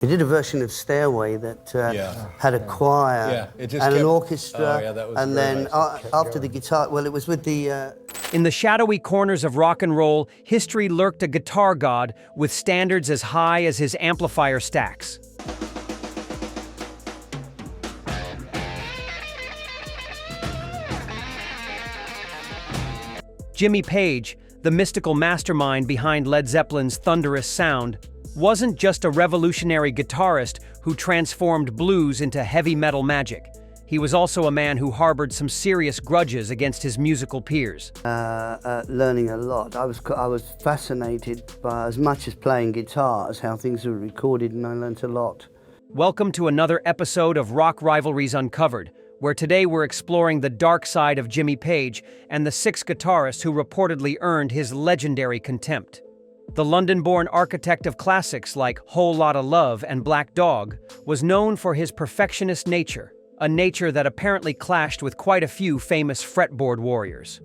He did a version of Stairway that had a choir and an orchestra, and then after the guitar, well, it was with the... In the shadowy corners of rock and roll, history lurked a guitar god with standards as high as his amplifier stacks. Jimmy Page, the mystical mastermind behind Led Zeppelin's thunderous sound, wasn't just a revolutionary guitarist who transformed blues into heavy metal magic. He was also a man who harbored some serious grudges against his musical peers. Learning a lot. I was fascinated by, as much as playing guitars, how things were recorded, and I learned a lot. Welcome to another episode of Rock Rivalries Uncovered, where today we're exploring the dark side of Jimmy Page and the 6 guitarists who reportedly earned his legendary contempt. The London-born architect of classics like Whole Lotta Love and Black Dog was known for his perfectionist nature, a nature that apparently clashed with quite a few famous fretboard warriors.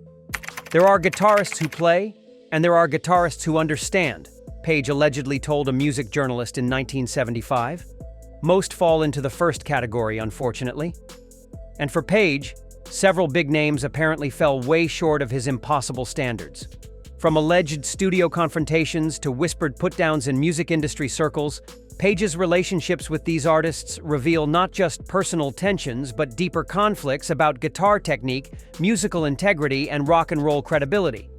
There are guitarists who play, and there are guitarists who understand, Page allegedly told a music journalist in 1975. Most fall into the first category, unfortunately. And for Page, several big names apparently fell way short of his impossible standards. From alleged studio confrontations to whispered put-downs in music industry circles, Page's relationships with these artists reveal not just personal tensions but deeper conflicts about guitar technique, musical integrity, and rock and roll credibility.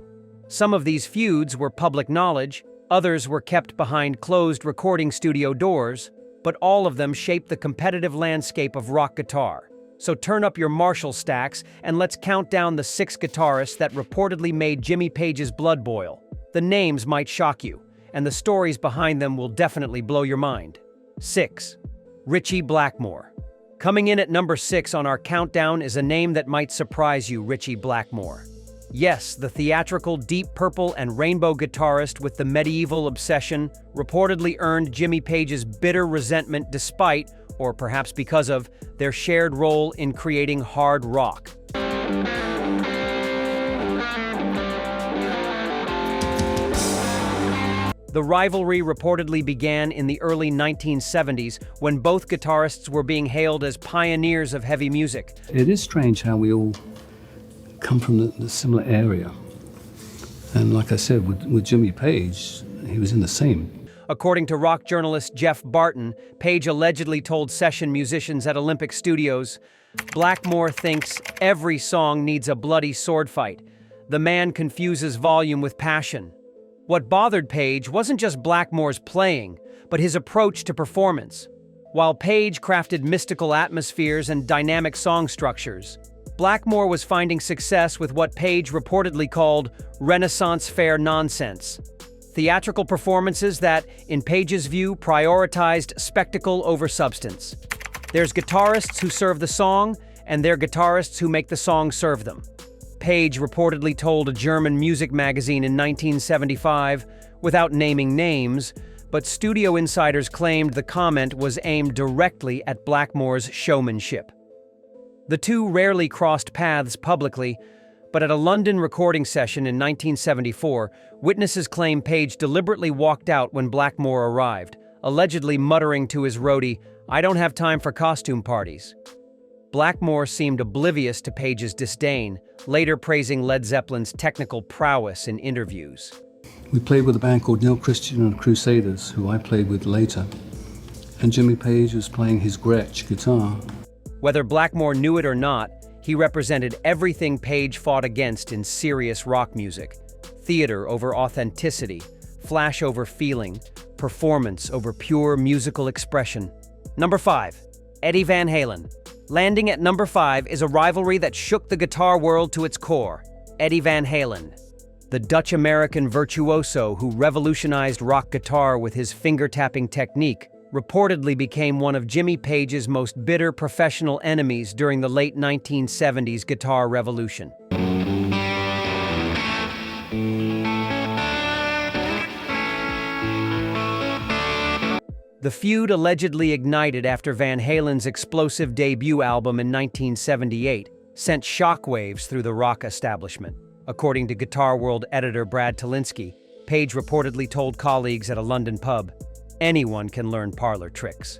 Some of these feuds were public knowledge, others were kept behind closed recording studio doors, but all of them shaped the competitive landscape of rock guitar. So turn up your Marshall stacks and let's count down the 6 guitarists that reportedly made Jimmy Page's blood boil. The names might shock you, and the stories behind them will definitely blow your mind. 6. Ritchie Blackmore. Coming in at number 6 on our countdown is a name that might surprise you, Ritchie Blackmore. Yes, the theatrical Deep Purple and Rainbow guitarist with the medieval obsession reportedly earned Jimmy Page's bitter resentment despite, or perhaps because of, their shared role in creating hard rock. The rivalry reportedly began in the early 1970s when both guitarists were being hailed as pioneers of heavy music. It is strange how we all come from the similar area. And like I said, with Jimmy Page, he was in the same. According to rock journalist Jeff Barton, Page allegedly told session musicians at Olympic Studios, "Blackmore thinks every song needs a bloody sword fight. The man confuses volume with passion." What bothered Page wasn't just Blackmore's playing, but his approach to performance. While Page crafted mystical atmospheres and dynamic song structures, Blackmore was finding success with what Page reportedly called Renaissance fair nonsense. Theatrical performances that, in Page's view, prioritized spectacle over substance. There's guitarists who serve the song, and there are guitarists who make the song serve them. Page reportedly told a German music magazine in 1975, without naming names, but studio insiders claimed the comment was aimed directly at Blackmore's showmanship. The two rarely crossed paths publicly, but at a London recording session in 1974, witnesses claim Page deliberately walked out when Blackmore arrived, allegedly muttering to his roadie, "I don't have time for costume parties." Blackmore seemed oblivious to Page's disdain, later praising Led Zeppelin's technical prowess in interviews. We played with a band called Neil Christian and Crusaders, who I played with later, and Jimmy Page was playing his Gretsch guitar. Whether Blackmore knew it or not, he represented everything Page fought against in serious rock music: theater over authenticity, flash over feeling, performance over pure musical expression. Number 5. Eddie Van Halen. Landing at number 5 is a rivalry that shook the guitar world to its core: Eddie Van Halen. The Dutch-American virtuoso who revolutionized rock guitar with his finger-tapping technique reportedly became one of Jimmy Page's most bitter professional enemies during the late 1970s guitar revolution. The feud allegedly ignited after Van Halen's explosive debut album in 1978 sent shockwaves through the rock establishment. According to Guitar World editor Brad Tolinski, Page reportedly told colleagues at a London pub, Anyone can learn parlor tricks.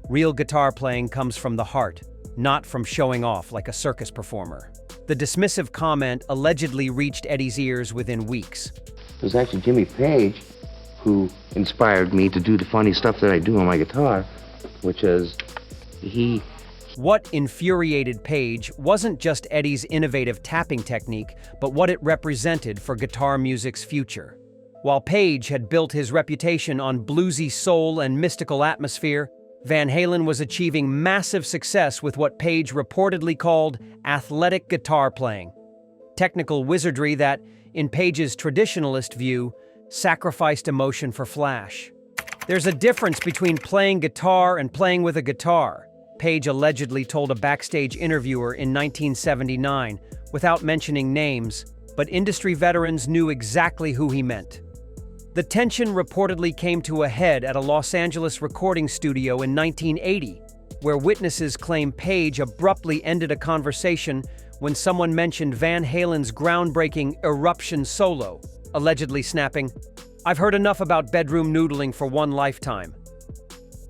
Real guitar playing comes from the heart, not from showing off like a circus performer. The dismissive comment allegedly reached Eddie's ears within weeks. It was actually Jimmy Page who inspired me to do the funny stuff that I do on my guitar, which is What infuriated Page wasn't just Eddie's innovative tapping technique, but what it represented for guitar music's future. While Page had built his reputation on bluesy soul and mystical atmosphere, Van Halen was achieving massive success with what Page reportedly called athletic guitar playing. Technical wizardry that, in Page's traditionalist view, sacrificed emotion for flash. There's a difference between playing guitar and playing with a guitar, Page allegedly told a backstage interviewer in 1979, without mentioning names, but industry veterans knew exactly who he meant. The tension reportedly came to a head at a Los Angeles recording studio in 1980, where witnesses claim Page abruptly ended a conversation when someone mentioned Van Halen's groundbreaking Eruption solo, allegedly snapping, "I've heard enough about bedroom noodling for one lifetime."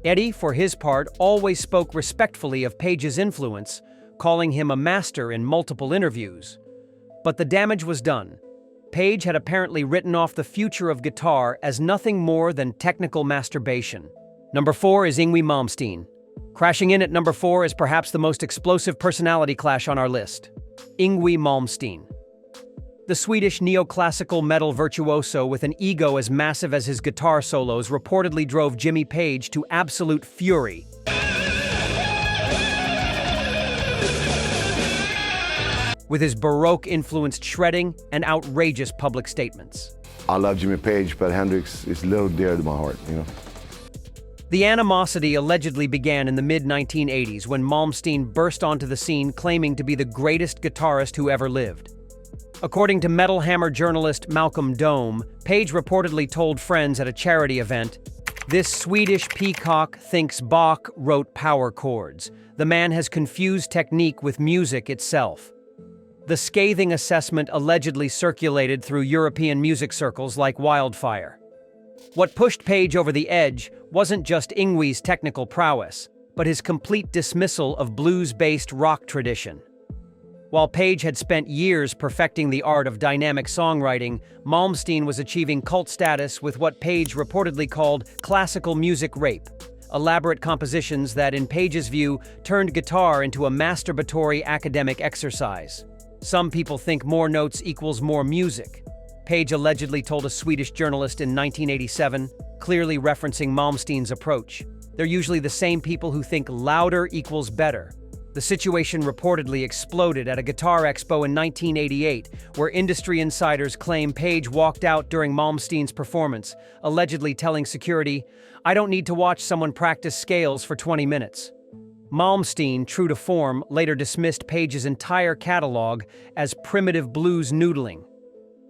Eddie, for his part, always spoke respectfully of Page's influence, calling him a master in multiple interviews. But the damage was done. Page had apparently written off the future of guitar as nothing more than technical masturbation. Number 4 is Yngwie Malmsteen. Crashing in at number 4 is perhaps the most explosive personality clash on our list. Yngwie Malmsteen. The Swedish neoclassical metal virtuoso with an ego as massive as his guitar solos reportedly drove Jimmy Page to absolute fury. With his Baroque-influenced shredding and outrageous public statements. I love Jimmy Page, but Hendrix is a little dear to my heart, you know. The animosity allegedly began in the mid-1980s when Malmsteen burst onto the scene claiming to be the greatest guitarist who ever lived. According to Metal Hammer journalist Malcolm Dome, Page reportedly told friends at a charity event, "This Swedish peacock thinks Bach wrote power chords. The man has confused technique with music itself." The scathing assessment allegedly circulated through European music circles like wildfire. What pushed Page over the edge wasn't just Yngwie's technical prowess, but his complete dismissal of blues-based rock tradition. While Page had spent years perfecting the art of dynamic songwriting, Malmsteen was achieving cult status with what Page reportedly called classical music rape, elaborate compositions that, in Page's view, turned guitar into a masturbatory academic exercise. Some people think more notes equals more music. Page allegedly told a Swedish journalist in 1987, clearly referencing Malmsteen's approach. They're usually the same people who think louder equals better. The situation reportedly exploded at a guitar expo in 1988, where industry insiders claim Page walked out during Malmsteen's performance, allegedly telling security, "I don't need to watch someone practice scales for 20 minutes." Malmsteen, true to form, later dismissed Page's entire catalog as primitive blues noodling.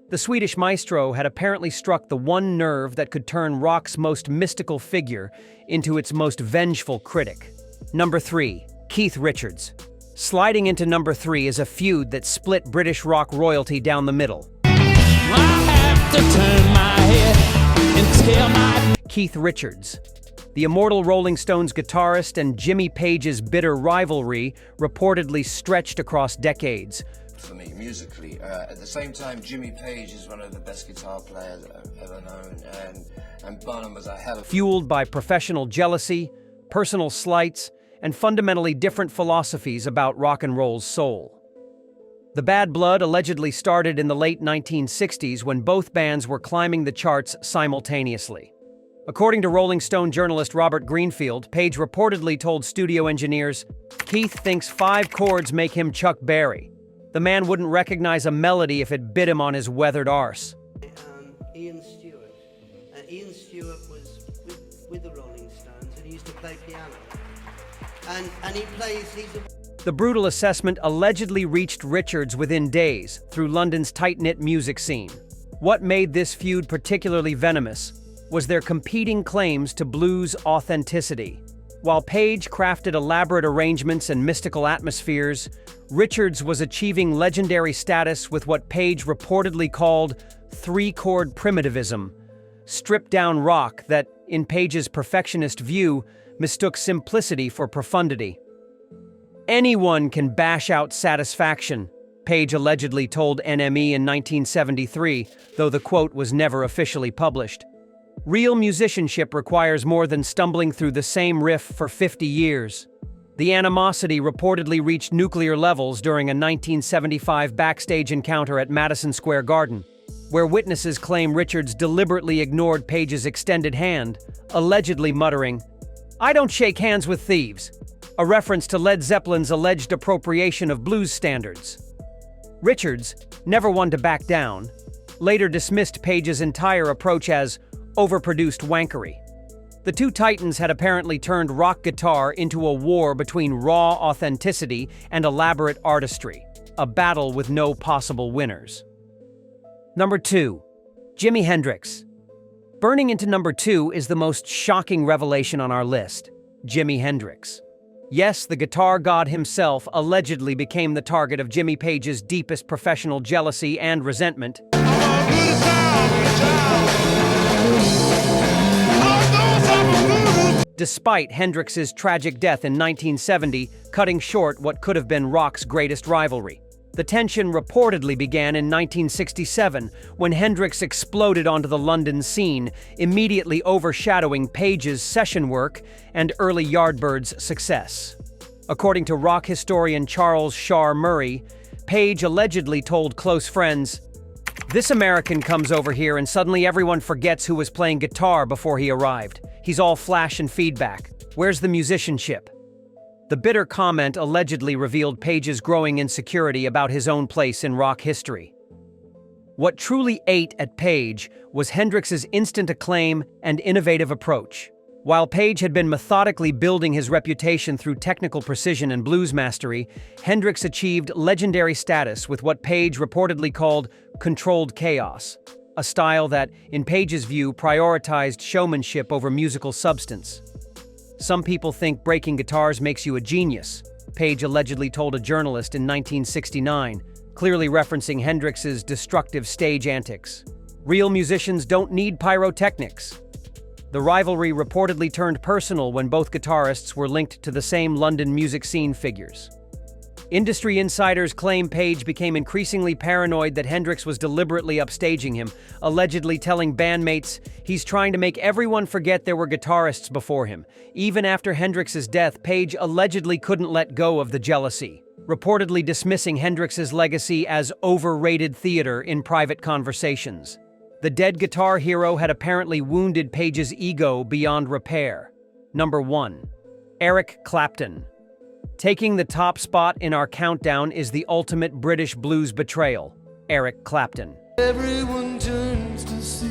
The Swedish maestro had apparently struck the one nerve that could turn rock's most mystical figure into its most vengeful critic. Number 3. Keith Richards. Sliding into number 3 is a feud that split British rock royalty down the middle. Keith Richards. The immortal Rolling Stones guitarist and Jimmy Page's bitter rivalry reportedly stretched across decades. For me, musically. At the same time, Jimmy Page is one of the best guitar players I've ever known, and Bonham was a hell of... Fueled by professional jealousy, personal slights, and fundamentally different philosophies about rock and roll's soul. The bad blood allegedly started in the late 1960s when both bands were climbing the charts simultaneously. According to Rolling Stone journalist Robert Greenfield, Page reportedly told studio engineers, "Keith thinks 5 chords make him Chuck Berry. The man wouldn't recognize a melody if it bit him on his weathered arse." Ian Stewart. Ian Stewart was with the Rolling Stones, and he used to play piano. And he plays... The brutal assessment allegedly reached Richards within days through London's tight-knit music scene. What made this feud particularly venomous was their competing claims to blues authenticity. While Page crafted elaborate arrangements and mystical atmospheres, Richards was achieving legendary status with what Page reportedly called 3-chord primitivism, stripped-down rock that, in Page's perfectionist view, mistook simplicity for profundity. "Anyone can bash out satisfaction," Page allegedly told NME in 1973, though the quote was never officially published. Real musicianship requires more than stumbling through the same riff for 50 years. The animosity reportedly reached nuclear levels during a 1975 backstage encounter at Madison Square Garden, where witnesses claim Richards deliberately ignored Page's extended hand, allegedly muttering, "I don't shake hands with thieves," a reference to Led Zeppelin's alleged appropriation of blues standards. Richards, never one to back down, later dismissed Page's entire approach as overproduced wankery. The two titans had apparently turned rock guitar into a war between raw authenticity and elaborate artistry, a battle with no possible winners. Number 2. Jimi Hendrix. Burning into number 2 is the most shocking revelation on our list, Jimi Hendrix. Yes, the guitar god himself allegedly became the target of Jimmy Page's deepest professional jealousy and resentment. Despite Hendrix's tragic death in 1970, cutting short what could have been rock's greatest rivalry. The tension reportedly began in 1967, when Hendrix exploded onto the London scene, immediately overshadowing Page's session work and early Yardbirds' success. According to rock historian Charles Shaar Murray, Page allegedly told close friends, "This American comes over here and suddenly everyone forgets who was playing guitar before he arrived. He's all flash and feedback. Where's the musicianship?" The bitter comment allegedly revealed Page's growing insecurity about his own place in rock history. What truly ate at Page was Hendrix's instant acclaim and innovative approach. While Page had been methodically building his reputation through technical precision and blues mastery, Hendrix achieved legendary status with what Page reportedly called controlled chaos, a style that, in Page's view, prioritized showmanship over musical substance. "Some people think breaking guitars makes you a genius," Page allegedly told a journalist in 1969, clearly referencing Hendrix's destructive stage antics. "Real musicians don't need pyrotechnics." The rivalry reportedly turned personal when both guitarists were linked to the same London music scene figures. Industry insiders claim Page became increasingly paranoid that Hendrix was deliberately upstaging him, allegedly telling bandmates, "He's trying to make everyone forget there were guitarists before him." Even after Hendrix's death, Page allegedly couldn't let go of the jealousy, reportedly dismissing Hendrix's legacy as overrated theater in private conversations. The dead guitar hero had apparently wounded Page's ego beyond repair. Number 1. Eric Clapton. Taking the top spot in our countdown is the ultimate British blues betrayal, Eric Clapton. Everyone turns to see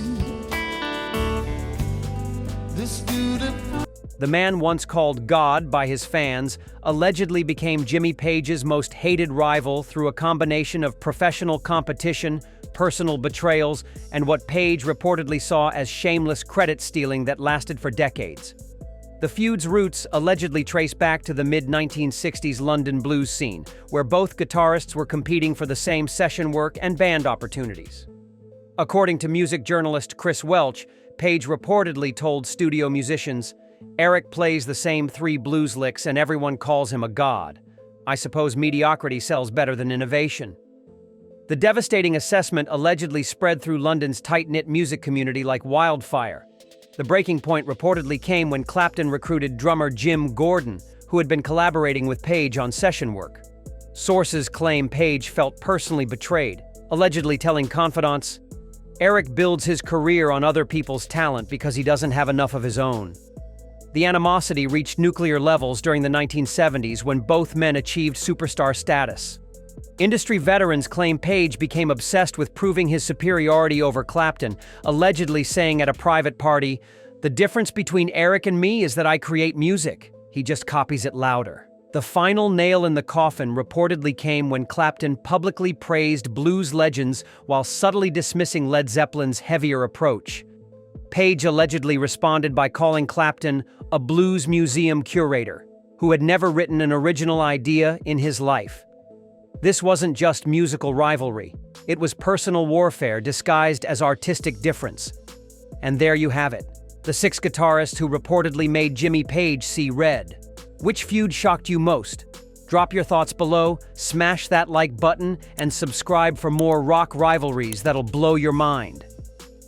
this beautiful. The man once called God by his fans allegedly became Jimmy Page's most hated rival through a combination of professional competition, personal betrayals, and what Page reportedly saw as shameless credit stealing that lasted for decades. The feud's roots allegedly trace back to the mid-1960s London blues scene, where both guitarists were competing for the same session work and band opportunities. According to music journalist Chris Welch, Page reportedly told studio musicians, "Eric plays the same 3 blues licks and everyone calls him a god. I suppose mediocrity sells better than innovation." The devastating assessment allegedly spread through London's tight-knit music community like wildfire. The breaking point reportedly came when Clapton recruited drummer Jim Gordon, who had been collaborating with Page on session work. Sources claim Page felt personally betrayed, allegedly telling confidants, "Eric builds his career on other people's talent because he doesn't have enough of his own." The animosity reached nuclear levels during the 1970s when both men achieved superstar status. Industry veterans claim Page became obsessed with proving his superiority over Clapton, allegedly saying at a private party, "The difference between Eric and me is that I create music. He just copies it louder." The final nail in the coffin reportedly came when Clapton publicly praised blues legends while subtly dismissing Led Zeppelin's heavier approach. Page allegedly responded by calling Clapton a blues museum curator, who had never written an original idea in his life. This wasn't just musical rivalry. It was personal warfare disguised as artistic difference. And there you have it. The 6 guitarists who reportedly made Jimmy Page see red. Which feud shocked you most? Drop your thoughts below, smash that like button, and subscribe for more rock rivalries that'll blow your mind.